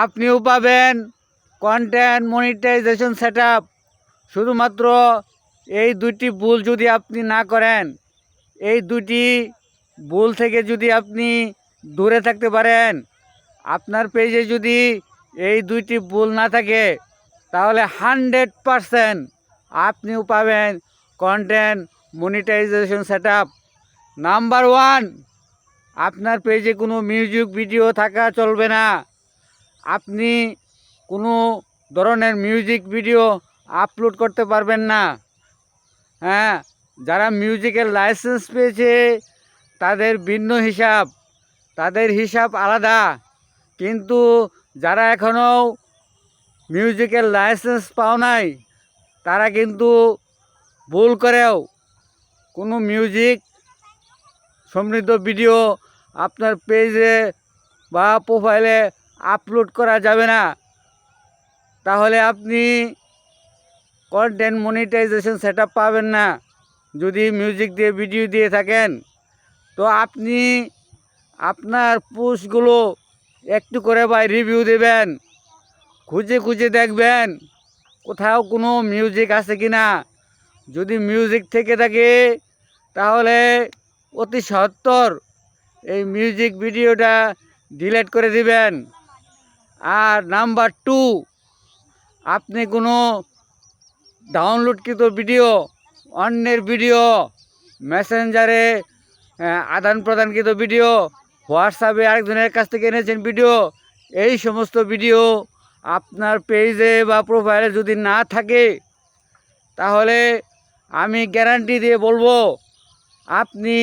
আপনিও পাবেন content monetization setup. শুধুমাত্র এই দুইটি ভুল যদি আপনি না করেন, এই দুইটি ভুল থেকে যদি আপনি দূরে থাকতে পারেন, আপনার পেজে যদি এই দুইটি ভুল না থাকে, তাহলে 100% আপনিও পাবেন কন্টেন্ট মনিটাইজেশন সেটআপ। নাম্বার 1, আপনার পেজে কোনো মিউজিক ভিডিও থাকা চলবে না। আপনি কোনো ধরনের মিউজিক ভিডিও আপলোড করতে পারবেন না। হ্যাঁ, যারা মিউজিকের লাইসেন্স পেয়েছে তাদের ভিন্ন হিসাব, তাদের হিসাব আলাদা। কিন্তু যারা এখনও মিউজিকের লাইসেন্স পাও নাই, তারা কিন্তু ভুল করেও কোনো মিউজিক সমৃদ্ধ ভিডিও আপনার পেজে বা প্রোফাইলে আপলোড করা যাবে না। তাহলে আপনি কন্টেন্ট মনিটাইজেশন সেটআপ পাবেন না। যদি মিউজিক দিয়ে ভিডিও দিয়ে থাকেন, তো আপনি আপনার পোস্টগুলো একটু করে ভাই রিভিউ দেবেন, খুঁজে খুঁজে দেখবেন কোথাও কোনো মিউজিক আছে কি না। যদি মিউজিক থেকে থাকে, তাহলে অতি সত্বর এই মিউজিক ভিডিওটা ডিলিট করে দিবেন। আর নাম্বার 2, আপনি কোনো ডাউনলোডকৃত ভিডিও, অন্যের ভিডিও, মেসেঞ্জারে আদান প্রদানকৃত ভিডিও, হোয়াটসঅ্যাপে আরেকজনের কাছ থেকে এনেছেন ভিডিও, এই সমস্ত ভিডিও আপনার পেজে বা প্রোফাইলে যদি না থাকে, তাহলে আমি গ্যারান্টি দিয়ে বলবো, আপনি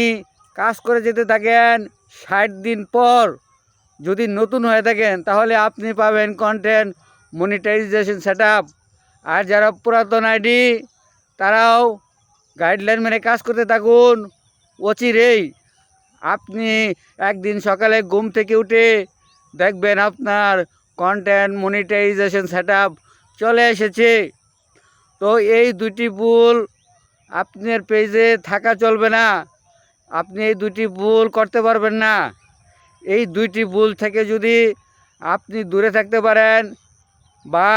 কাজ করে যেতে থাকেন, 60 দিন পর যদি নতুন হয়ে থাকেন, তাহলে আপনি পাবেন কন্টেন্ট মনিটাইজেশন সেটআপ। আর যারা পুরাতন আইডি, তারাও গাইডলাইন মেনে কাজ করতে থাকুন। অচিরেই আপনি একদিন সকালে ঘুম থেকে উঠে দেখবেন আপনার কন্টেন্ট মনিটাইজেশন সেটআপ চলে এসেছে। তো এই দুটি ভুল আপনার পেজে থাকা চলবে না। আপনি এই দুটি ভুল করতে পারবেন না। এই দুইটি ভুল থেকে যদি আপনি দূরে থাকতে পারেন, বা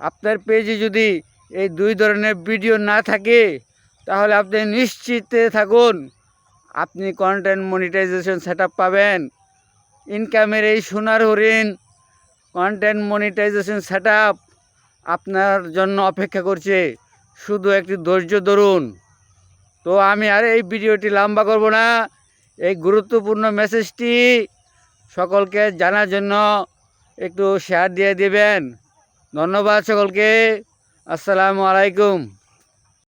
আপনার পেজে যদি এই দুই ধরনের ভিডিও না থাকে, তাহলে আপনি নিশ্চিতে থাকুন আপনি কন্টেন্ট মনিটাইজেশন সেটআপ পাবেন। ইনকামের এই সোনার হরিণ কন্টেন্ট মনিটাইজেশন সেটআপ আপনার জন্য অপেক্ষা করছে। শুধু একটু ধৈর্য ধরুন। তো আমি আর এই ভিডিওটি লম্বা করব না। এই গুরুত্বপূর্ণ মেসেজটি সকলকে জানার জন্য একটু শেয়ার দিয়ে দেবেন। ধন্যবাদ সকলকে। আসসালামু আলাইকুম।